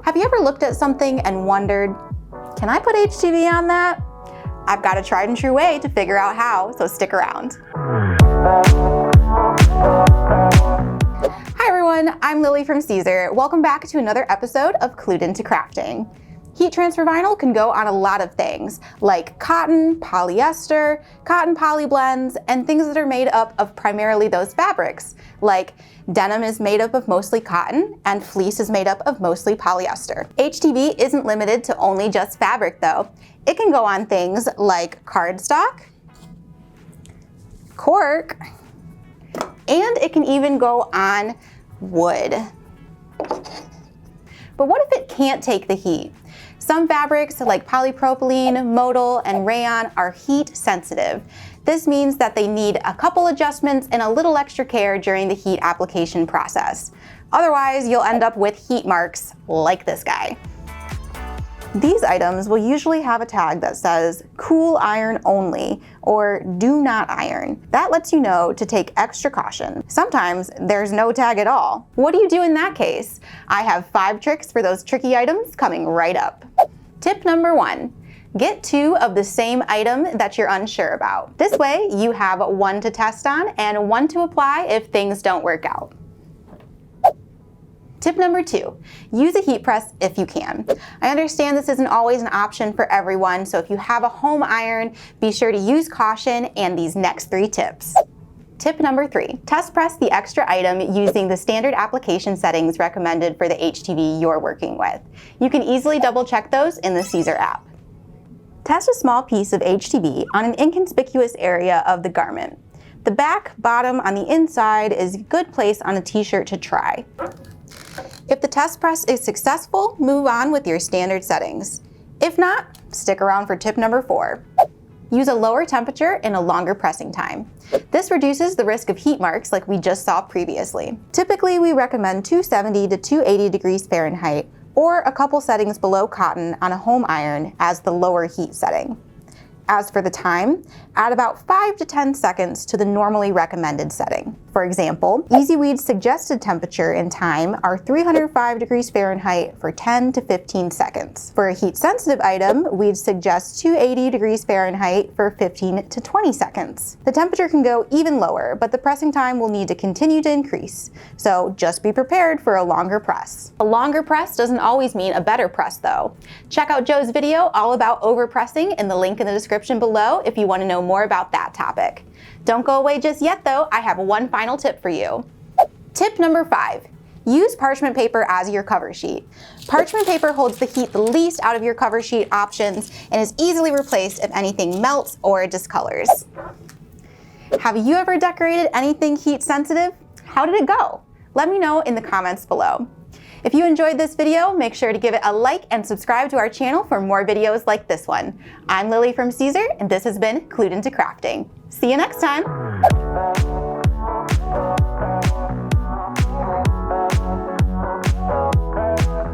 Have you ever looked at something and wondered, can I put HTV on that? I've got a tried and true way to figure out how, so stick around. Hi everyone, I'm Lily from Siser. Welcome back to another episode of Clued Into Crafting. Heat transfer vinyl can go on a lot of things, like cotton, polyester, cotton poly blends, and things that are made up of primarily those fabrics, like denim is made up of mostly cotton, and fleece is made up of mostly polyester. HTV isn't limited to only just fabric though. It can go on things like cardstock, cork, and it can even go on wood. But what if it can't take the heat? Some fabrics like polypropylene, modal, and rayon are heat sensitive. This means that they need a couple adjustments and a little extra care during the heat application process. Otherwise, you'll end up with heat marks like this guy. These items will usually have a tag that says cool iron only or do not iron. That lets you know to take extra caution. Sometimes there's no tag at all. What do you do in that case? I have 5 tricks for those tricky items coming right up. Tip number 1. Get 2 of the same item that you're unsure about. This way you have 1 to test on and 1 to apply if things don't work out. Tip number 2, use a heat press if you can. I understand this isn't always an option for everyone, so if you have a home iron, be sure to use caution and these next 3 tips. Tip number 3, test press the extra item using the standard application settings recommended for the HTV you're working with. You can easily double check those in the Siser app. Test a small piece of HTV on an inconspicuous area of the garment. The back, bottom, on the inside is a good place on a t-shirt to try. If the test press is successful, move on with your standard settings. If not, stick around for tip number 4. Use a lower temperature and a longer pressing time. This reduces the risk of heat marks like we just saw previously. Typically, we recommend 270 to 280 degrees Fahrenheit or a couple settings below cotton on a home iron as the lower heat setting. As for the time, add about 5 to 10 seconds to the normally recommended setting. For example, EasyWeed's suggested temperature and time are 305 degrees Fahrenheit for 10 to 15 seconds. For a heat-sensitive item, we'd suggest 280 degrees Fahrenheit for 15 to 20 seconds. The temperature can go even lower, but the pressing time will need to continue to increase, so just be prepared for a longer press. A longer press doesn't always mean a better press though. Check out Joe's video all about overpressing in the link in the description below if you want to know more about that topic. Don't go away just yet though, I have one final tip for you. Tip number 5, use parchment paper as your cover sheet. Parchment paper holds the heat the least out of your cover sheet options and is easily replaced if anything melts or discolors. Have you ever decorated anything heat sensitive? How did it go? Let me know in the comments below. If you enjoyed this video, make sure to give it a like and subscribe to our channel for more videos like this one. I'm Lily from Siser, and this has been Clued Into Crafting. See you next time.